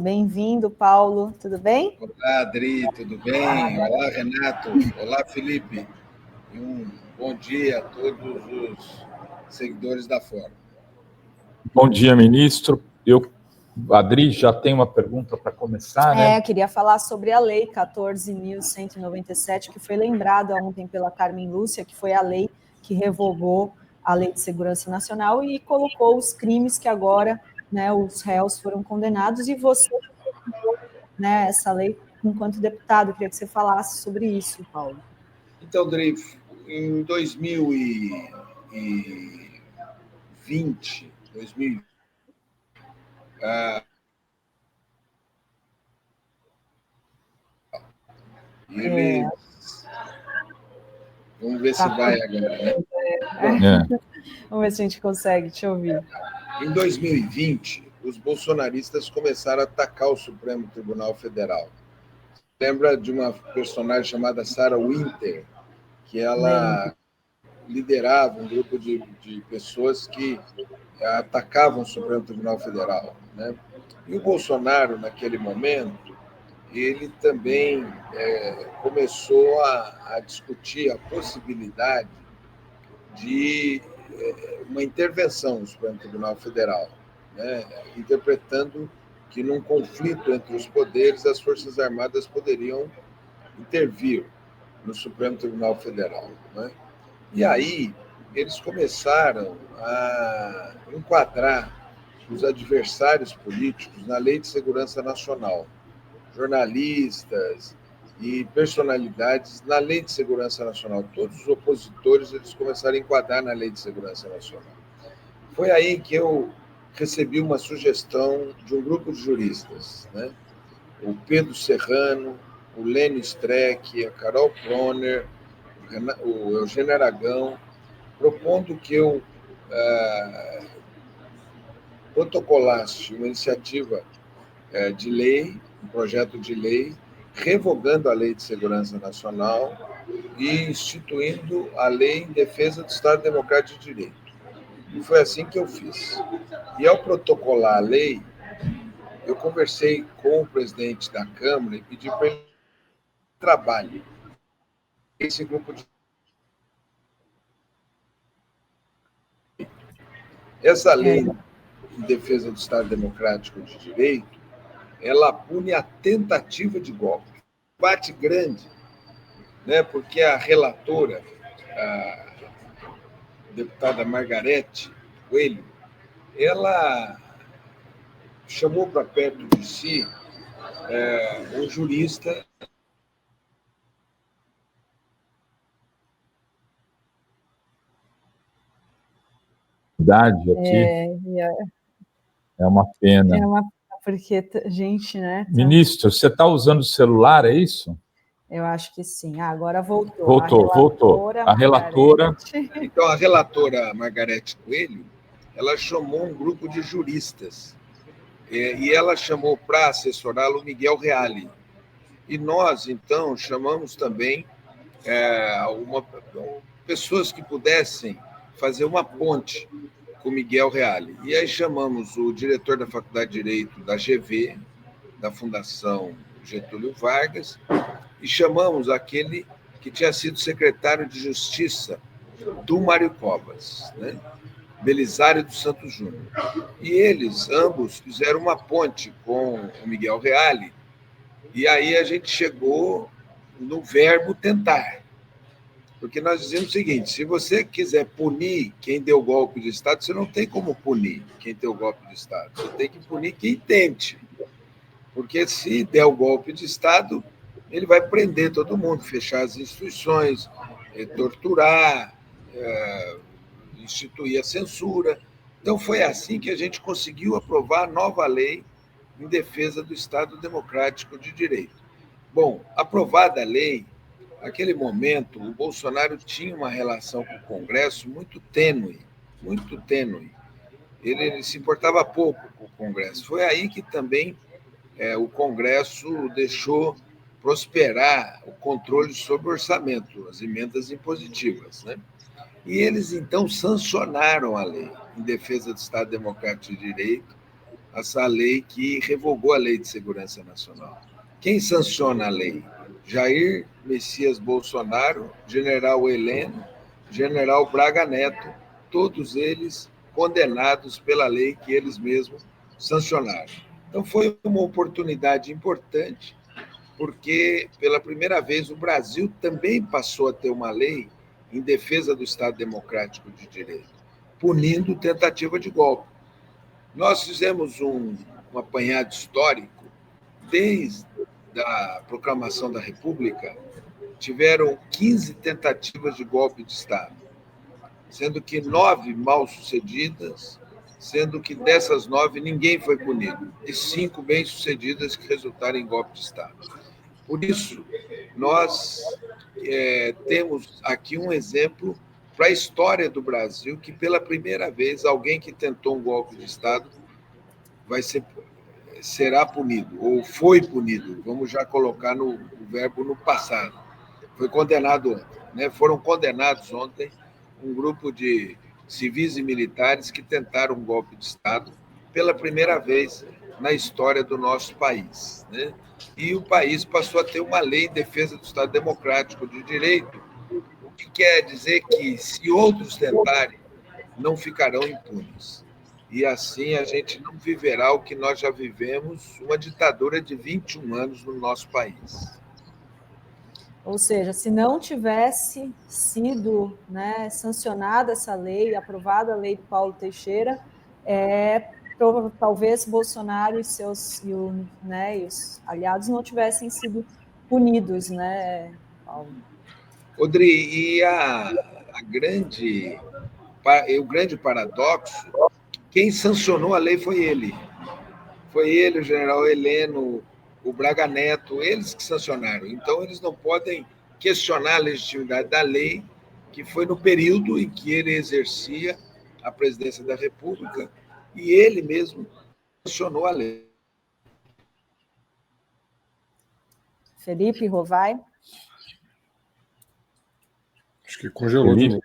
Bem-vindo, Paulo. Tudo bem? Olá, Adri, tudo bem? Olá, Renato. Olá, Felipe. E um bom dia a todos os seguidores da Fórum. Bom dia, ministro. Adri, já tem uma pergunta para começar, né? Eu queria falar sobre a Lei 14.197, que foi lembrada ontem pela Carmen Lúcia, que foi a lei que revogou a Lei de Segurança Nacional e colocou os crimes que agora, né, os réus foram condenados, e você, né, essa lei enquanto deputado. Eu queria que você falasse sobre isso, Paulo. Então, Adri, em 2020, vamos ver se vai agora, né? Vamos ver se a gente consegue te ouvir. Em 2020, os bolsonaristas começaram a atacar o Supremo Tribunal Federal. Lembra de uma personagem chamada Sarah Winter, que ela liderava um grupo de pessoas que atacavam o Supremo Tribunal Federal, né? E o Bolsonaro, naquele momento, ele também começou a discutir a possibilidade de uma intervenção no Supremo Tribunal Federal, né? Interpretando que, num conflito entre os poderes, as Forças Armadas poderiam intervir no Supremo Tribunal Federal, né? E aí eles começaram a enquadrar os adversários políticos na Lei de Segurança Nacional, jornalistas e personalidades na Lei de Segurança Nacional. Todos os opositores eles começaram a enquadrar na Lei de Segurança Nacional. Foi aí que eu recebi uma sugestão de um grupo de juristas, né? O Pedro Serrano, o Lênio Streck, a Carol Proner, o Eugênio Aragão, propondo que eu protocolasse uma iniciativa de lei, um projeto de lei, revogando a Lei de Segurança Nacional e instituindo a Lei em Defesa do Estado Democrático de Direito. E foi assim que eu fiz. E ao protocolar a lei, eu conversei com o presidente da Câmara e pedi para ele trabalhe esse grupo de... Essa lei em defesa do Estado Democrático de Direito, ela pune a tentativa de golpe. Bate grande, né? Porque a relatora, a deputada Margarete Coelho, ela chamou para perto de si um jurista aqui. É uma pena. Porque, gente, né? Ministro, você está usando o celular, é isso? Eu acho que sim. Agora voltou. Voltou. A relatora... Então, a relatora Margarete Coelho, ela chamou um grupo de juristas e ela chamou para assessorá-lo Miguel Reale. E nós, então, chamamos também pessoas que pudessem fazer uma ponte com Miguel Reale. E aí chamamos o diretor da Faculdade de Direito da GV, da Fundação Getúlio Vargas, e chamamos aquele que tinha sido secretário de Justiça do Mário Covas, né? Belisário dos Santos Júnior. E eles, ambos, fizeram uma ponte com o Miguel Reale, e aí a gente chegou no verbo tentar. Porque nós dizemos o seguinte: se você quiser punir quem deu golpe de Estado, você não tem como punir quem deu golpe de Estado. Você tem que punir quem tente. Porque se der o golpe de Estado, ele vai prender todo mundo, fechar as instituições, torturar, instituir a censura. Então, foi assim que a gente conseguiu aprovar a nova lei em defesa do Estado Democrático de Direito. Bom, aprovada a lei, naquele momento, o Bolsonaro tinha uma relação com o Congresso muito tênue, muito tênue. Ele se importava pouco com o Congresso. Foi aí que também o Congresso deixou prosperar o controle sobre o orçamento, as emendas impositivas, né? E eles, então, sancionaram a lei em defesa do Estado Democrático de Direito, essa lei que revogou a Lei de Segurança Nacional. Quem sanciona a lei? Jair Messias Bolsonaro, General Heleno, General Braga Neto, todos eles condenados pela lei que eles mesmos sancionaram. Então, foi uma oportunidade importante, porque, pela primeira vez, o Brasil também passou a ter uma lei em defesa do Estado Democrático de Direito, punindo tentativa de golpe. Nós fizemos um apanhado histórico, desde a proclamação da República, tiveram 15 tentativas de golpe de Estado, sendo que 9 mal-sucedidas, sendo que dessas 9 ninguém foi punido, e 5 bem-sucedidas que resultaram em golpe de Estado. Por isso, nós temos aqui um exemplo para a história do Brasil, que pela primeira vez alguém que tentou um golpe de Estado será punido, ou foi punido, vamos já colocar o verbo no passado. Foi condenado ontem, né? Foram condenados ontem um grupo de civis e militares que tentaram um golpe de Estado pela primeira vez na história do nosso país, né? E o país passou a ter uma lei em defesa do Estado Democrático de Direito, o que quer dizer que, se outros tentarem, não ficarão impunes. E assim a gente não viverá o que nós já vivemos, uma ditadura de 21 anos no nosso país. Ou seja, se não tivesse sido, né, sancionada essa lei, aprovada a lei do Paulo Teixeira, talvez Bolsonaro e os aliados não tivessem sido punidos, né, Paulo? Rodrigo, e o grande paradoxo, quem sancionou a lei foi ele. Foi ele, o general Heleno, o Braga Neto, eles que sancionaram. Então, eles não podem questionar a legitimidade da lei, que foi no período em que ele exercia a presidência da República, e ele mesmo sancionou a lei. Felipe Rovai? Acho que congelou de novo.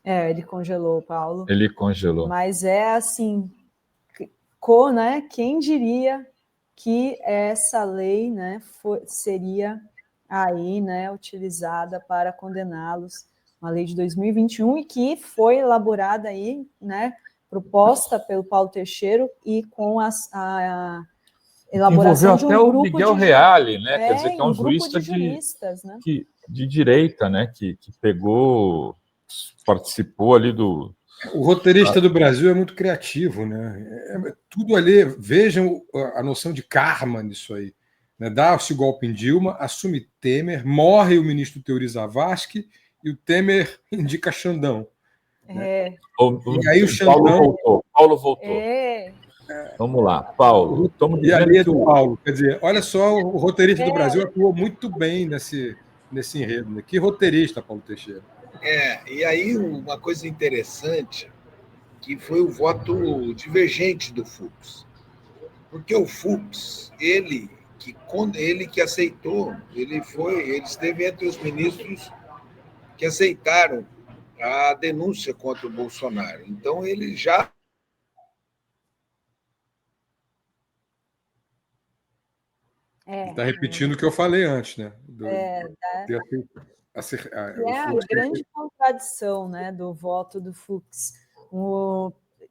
Ele congelou, Paulo. Ele congelou. Mas é assim, né? Quem diria que essa lei, né, seria aí, né, utilizada para condená-los, uma lei de 2021 e que foi elaborada aí, né, proposta pelo Paulo Teixeira e com a elaboração de um envolveu até grupo o Miguel de Reale, né? Quer dizer, que é um jurista juristas, né? de direita, né? Que participou ali do... O roteirista do Brasil é muito criativo, né? Tudo ali, vejam a noção de karma nisso aí. Né? Dá-se o golpe em Dilma, assume Temer, morre o ministro Teori Zavascki e o Temer indica Xandão. Né? E aí o Xandão... Paulo voltou. Vamos lá, Paulo. E ali é do Paulo. Quer dizer, olha só, o roteirista do Brasil atuou muito bem nesse enredo. Né? Que roteirista, Paulo Teixeira. E aí uma coisa interessante, que foi o voto divergente do Fux. Porque o Fux, ele que aceitou, ele esteve entre os ministros que aceitaram a denúncia contra o Bolsonaro. Então, ele já... Está repetindo o que eu falei antes, né? A grande contradição, né, do voto do Fux.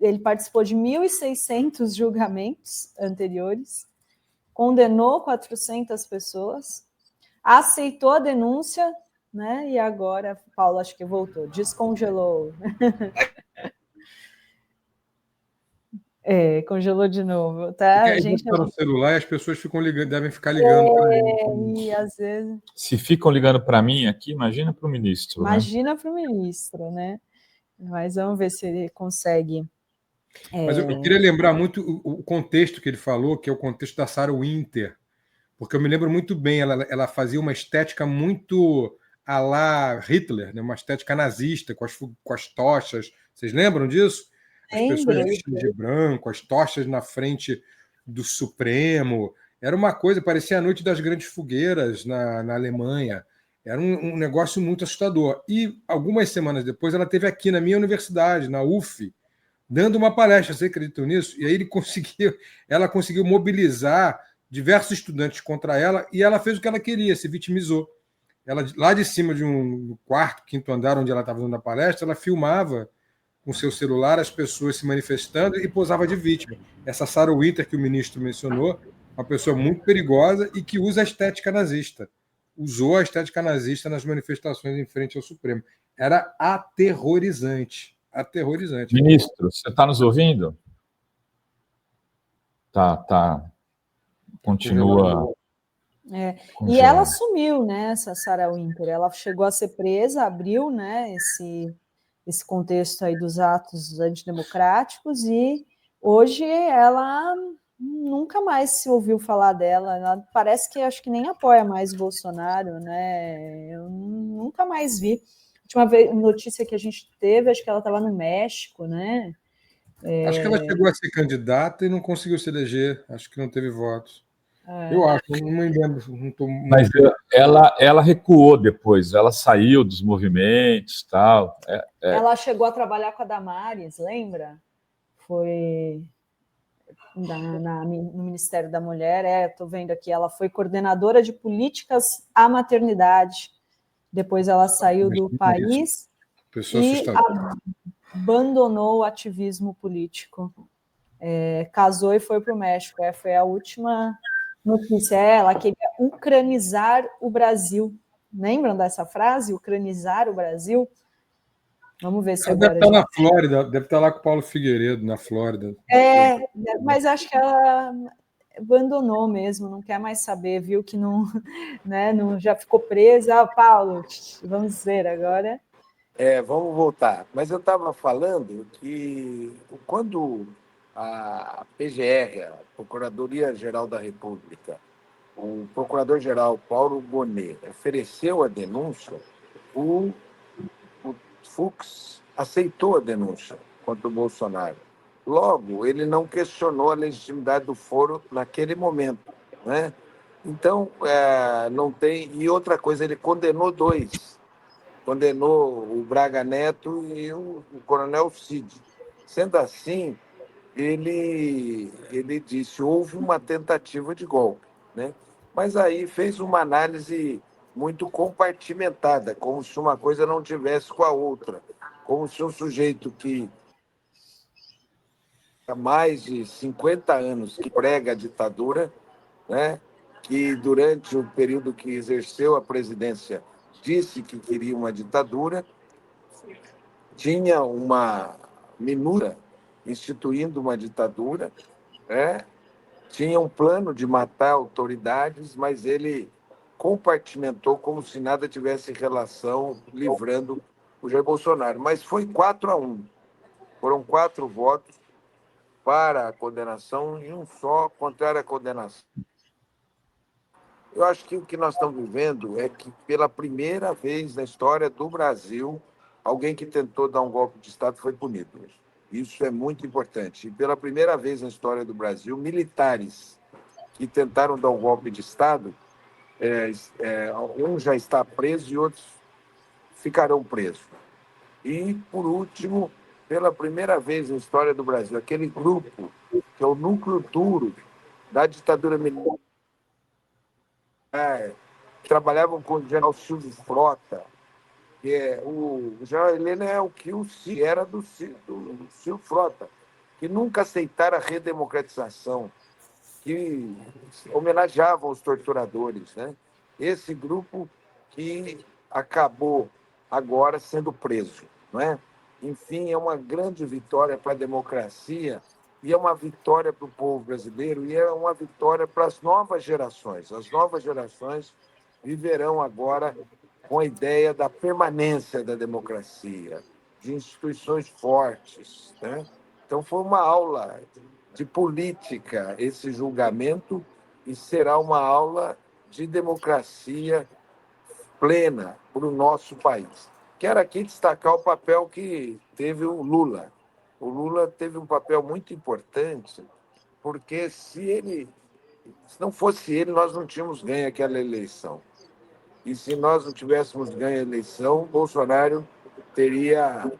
Ele participou de 1.600 julgamentos anteriores, condenou 400 pessoas, aceitou a denúncia, né, e agora, Paulo, acho que voltou, descongelou. Congelou de novo, tá? A gente está no celular e as pessoas ficam ligando, devem ficar ligando para ele. E às vezes... Se ficam ligando para mim aqui, imagina para o ministro. Imagina, né? Para o ministro, né? Mas vamos ver se ele consegue. Mas eu queria lembrar muito o contexto que ele falou, que é o contexto da Sarah Winter, porque eu me lembro muito bem, ela fazia uma estética muito à la Hitler, né? Uma estética nazista, com as tochas. Vocês lembram disso? As pessoas vestidas de branco, as tochas na frente do Supremo. Era uma coisa, parecia a noite das grandes fogueiras na Alemanha. Era um negócio muito assustador. E algumas semanas depois ela esteve aqui na minha universidade, na UF, dando uma palestra, você acredita nisso? E aí ela conseguiu mobilizar diversos estudantes contra ela e ela fez o que ela queria, se vitimizou. Ela, lá de cima de um quarto, quinto andar, onde ela estava dando a palestra, ela filmava com seu celular as pessoas se manifestando e posava de vítima. Essa Sarah Winter, que o ministro mencionou, uma pessoa muito perigosa e que usa a estética nazista. Usou a estética nazista nas manifestações em frente ao Supremo. Era aterrorizante. Aterrorizante. Ministro, você está nos ouvindo? Tá. Continua. E ela sumiu, né, essa Sarah Winter. Ela chegou a ser presa, abriu, né, esse contexto aí dos atos antidemocráticos, e hoje ela nunca mais se ouviu falar dela. Ela parece que acho que nem apoia mais o Bolsonaro, né? Eu nunca mais vi. A última notícia que a gente teve, acho que ela estava no México, né? Acho que ela chegou a ser candidata e não conseguiu se eleger. Acho que não teve votos. Eu acho, não me lembro. Mas ela recuou depois, ela saiu dos movimentos, tal. Ela chegou a trabalhar com a Damares, lembra? Foi no Ministério da Mulher. Estou vendo aqui, ela foi coordenadora de políticas à maternidade. Depois ela saiu do país e abandonou o ativismo político. Casou e foi para o México. Foi a última notícia. Ela queria ucranizar o Brasil. Lembram dessa frase? Ucranizar o Brasil? Vamos ver se ela agora... Deve estar na Flórida, deve estar lá com o Paulo Figueiredo, na Flórida. Mas acho que ela abandonou mesmo, não quer mais saber, viu que não, né, já ficou presa. Paulo, vamos ver agora. Vamos voltar. Mas eu estava falando que quando a PGR, a Procuradoria-Geral da República, o Procurador-Geral Paulo Bonet ofereceu a denúncia, o Fux aceitou a denúncia contra o Bolsonaro. Logo, ele não questionou a legitimidade do foro naquele momento, né? Então, não tem... E outra coisa, ele condenou dois. Condenou o Braga Neto e o Coronel Cid. Sendo assim, ele disse houve uma tentativa de golpe, né? Mas aí fez uma análise muito compartimentada, como se uma coisa não tivesse com a outra, como se um sujeito que há mais de 50 anos que prega a ditadura, né? Que durante o período que exerceu a presidência disse que queria uma ditadura, tinha uma minuta instituindo uma ditadura, né? Tinha um plano de matar autoridades, mas ele compartimentou como se nada tivesse relação, livrando o Jair Bolsonaro. Mas foi 4-1. Foram 4 votos para a condenação e um só contrário à condenação. Eu acho que o que nós estamos vivendo é que, pela primeira vez na história do Brasil, alguém que tentou dar um golpe de Estado foi punido. Isso é muito importante. E, pela primeira vez na história do Brasil, militares que tentaram dar um golpe de Estado, um já está preso e outros ficarão presos. E, por último, pela primeira vez na história do Brasil, aquele grupo, que é o núcleo duro da ditadura militar, trabalhavam com o general Silvio Frota, que o general Helena é o que o Cid era do Silvio Frota, que nunca aceitaram a redemocratização, que homenageavam os torturadores, né? Esse grupo que acabou agora sendo preso, não é? Enfim, é uma grande vitória para a democracia e é uma vitória para o povo brasileiro e é uma vitória para as novas gerações. As novas gerações viverão agora com a ideia da permanência da democracia, de instituições fortes, né? Então, foi uma aula de política esse julgamento e será uma aula de democracia plena para o nosso país. Quero aqui destacar o papel que teve o Lula. O Lula teve um papel muito importante, porque se não fosse ele, nós não tínhamos ganho aquela eleição. E se nós não tivéssemos ganho a eleição, Bolsonaro teria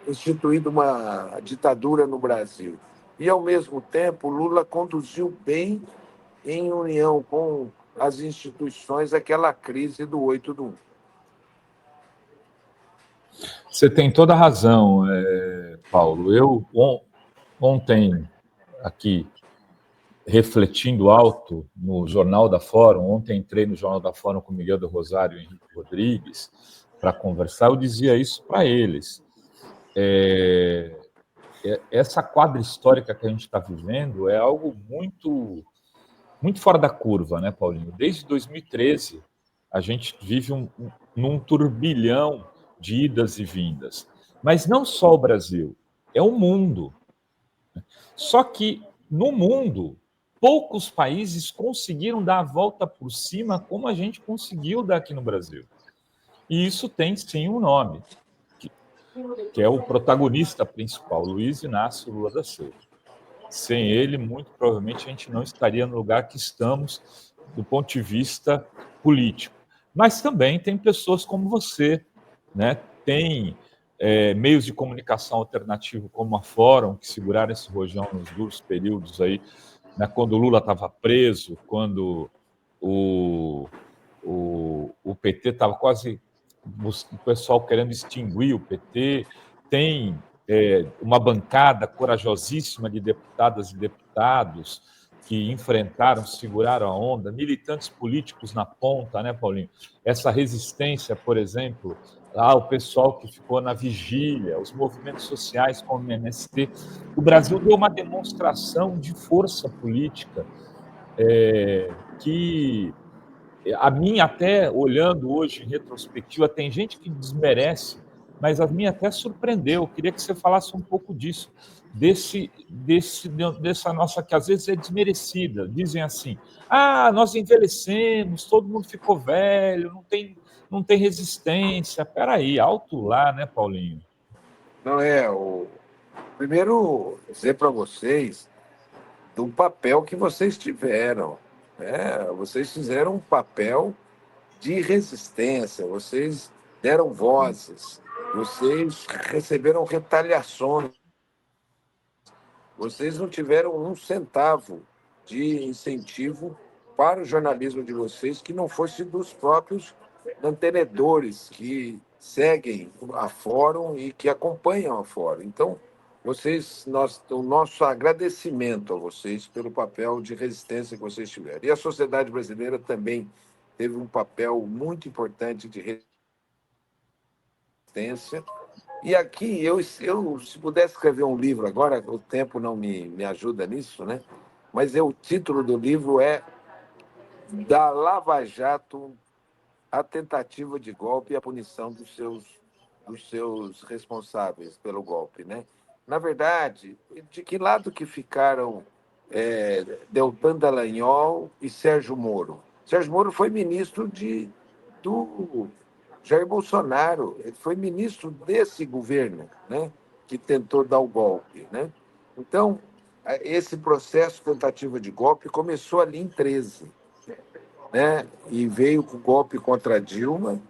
instituído uma ditadura no Brasil. E, ao mesmo tempo, Lula conduziu bem, em união com as instituições, aquela crise do 8 do 1. Você tem toda a razão, Paulo. Eu, ontem, aqui, refletindo alto no Jornal da Fórum, ontem entrei no Jornal da Fórum com Miguel do Rosário e Henrique Rodrigues para conversar, eu dizia isso para eles. Essa quadra histórica que a gente está vivendo é algo muito, muito fora da curva, né, Paulinho? Desde 2013, a gente vive num turbilhão de idas e vindas. Mas não só o Brasil, é o mundo. Só que, no mundo, poucos países conseguiram dar a volta por cima como a gente conseguiu dar aqui no Brasil. E isso tem, sim, um nome, que é o protagonista principal, Luiz Inácio Lula da Silva. Sem ele, muito provavelmente, a gente não estaria no lugar que estamos do ponto de vista político. Mas também tem pessoas como você, né? Tem meios de comunicação alternativo como a Fórum, que seguraram esse rojão nos duros períodos aí, né? Quando o Lula estava preso, quando o PT estava quase... o pessoal querendo extinguir o PT. Tem uma bancada corajosíssima de deputadas e deputados que enfrentaram, seguraram a onda, militantes políticos na ponta, né, Paulinho? Essa resistência, por exemplo, o pessoal que ficou na vigília, os movimentos sociais como o MST. O Brasil deu uma demonstração de força política que a mim, até olhando hoje em retrospectiva, tem gente que desmerece, mas a mim até surpreendeu. Eu queria que você falasse um pouco disso, dessa nossa, que às vezes é desmerecida. Dizem assim: nós envelhecemos, todo mundo ficou velho, não tem resistência. Espera aí, alto lá, né, Paulinho? Não é o primeiro dizer para vocês do papel que vocês tiveram, né? Vocês fizeram um papel de resistência, vocês deram vozes, vocês receberam retaliações, vocês não tiveram um centavo de incentivo para o jornalismo de vocês que não fosse dos próprios mantenedores que seguem a Fórum e que acompanham a Fórum. Então, o nosso agradecimento a vocês pelo papel de resistência que vocês tiveram. E a sociedade brasileira também teve um papel muito importante de resistência. E aqui, eu se pudesse escrever um livro agora, o tempo não me ajuda nisso, né? Mas o título do livro é Da Lava Jato, a tentativa de golpe e a punição dos seus responsáveis pelo golpe, né? Na verdade, de que lado que ficaram Deltan Dallagnol e Sérgio Moro? Sérgio Moro foi ministro do Jair Bolsonaro, ele foi ministro desse governo, né, que tentou dar o golpe, né? Então, esse processo tentativa de golpe começou ali em 13, né? E veio com o golpe contra Dilma,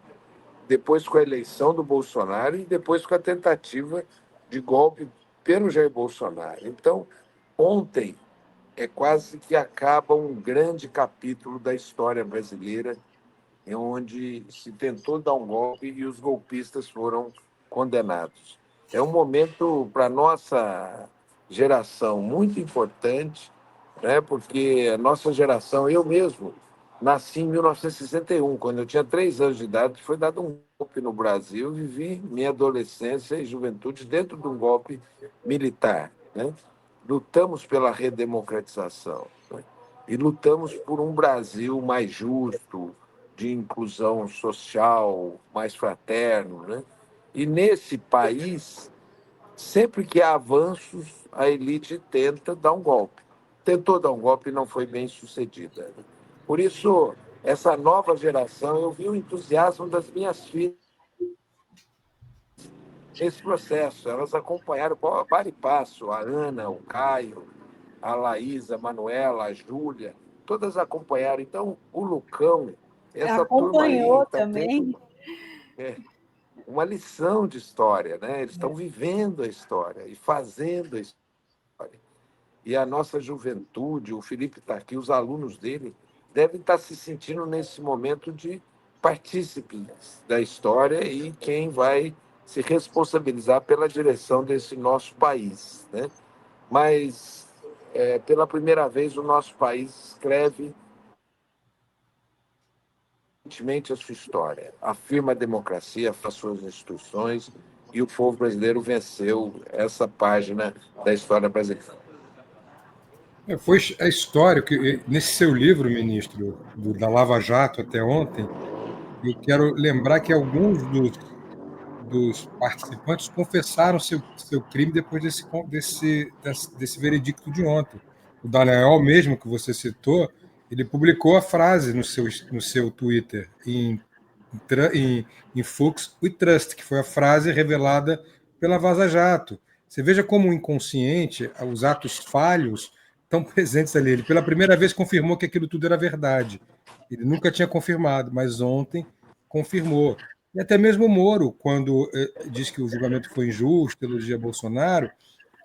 depois com a eleição do Bolsonaro e depois com a tentativa de golpe pelo Jair Bolsonaro. Então, ontem quase que acaba um grande capítulo da história brasileira, onde se tentou dar um golpe e os golpistas foram condenados. É um momento para a nossa geração muito importante, né? Porque a nossa geração, eu mesmo, nasci em 1961, quando eu tinha 3 anos de idade, foi dado um golpe no Brasil, vivi minha adolescência e juventude dentro de um golpe militar, né? Lutamos pela redemocratização, né? E lutamos por um Brasil mais justo, de inclusão social, mais fraterno, né? E nesse país, sempre que há avanços, a elite tenta dar um golpe. Tentou dar um golpe e não foi bem sucedida. Por isso, essa nova geração, eu vi o entusiasmo das minhas filhas nesse processo. Elas acompanharam para e passo, a Ana, o Caio, a Laísa, a Manuela, a Júlia, todas acompanharam. Então, o Lucão, essa turma aí Acompanhou está tendo... também. uma lição de história, né? Eles estão vivendo a história e fazendo a história. E a nossa juventude, o Felipe está aqui, os alunos dele, devem estar se sentindo nesse momento de partícipes da história e quem vai se responsabilizar pela direção desse nosso país, né? Mas, pela primeira vez, o nosso país escreve a sua história, afirma a democracia, as suas instituições, e o povo brasileiro venceu essa página da história brasileira. Foi a história que, nesse seu livro, ministro, da Lava Jato até ontem, eu quero lembrar que alguns dos participantes confessaram seu crime depois desse veredicto de ontem. O Daniel mesmo, que você citou, ele publicou a frase no seu Twitter, em Fuchs We Trust, que foi a frase revelada pela Vaza Jato. Você veja como o inconsciente, os atos falhos, estão presentes ali. Ele, pela primeira vez, confirmou que aquilo tudo era verdade. Ele nunca tinha confirmado, mas ontem confirmou. E até mesmo o Moro, quando diz que o julgamento foi injusto, elogia Bolsonaro,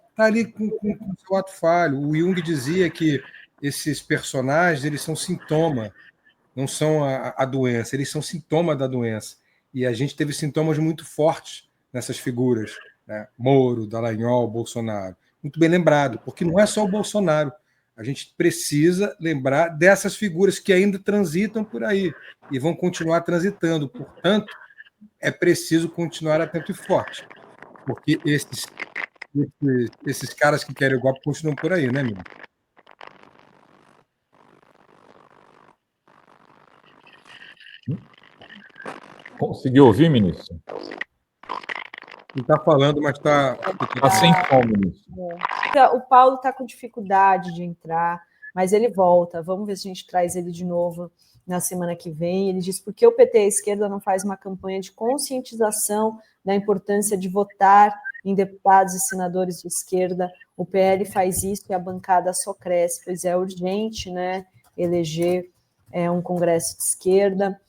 está ali com o seu ato falho. O Jung dizia que esses personagens eles são sintoma, não são a doença, eles são sintoma da doença. E a gente teve sintomas muito fortes nessas figuras, né? Moro, Dallagnol, Bolsonaro. Muito bem lembrado, porque não é só o Bolsonaro. A gente precisa lembrar dessas figuras que ainda transitam por aí e vão continuar transitando. Portanto, é preciso continuar atento e forte, porque esses caras que querem o golpe continuam por aí, né, amigo? Conseguiu ouvir, ministro? Ele está falando, mas está... Está sem som, ministro. O Paulo está com dificuldade de entrar, mas ele volta. Vamos ver se a gente traz ele de novo na semana que vem. Ele diz: por que o PT, a esquerda, não faz uma campanha de conscientização da importância de votar em deputados e senadores de esquerda? O PL faz isso e a bancada só cresce, pois é urgente, né, eleger um congresso de esquerda.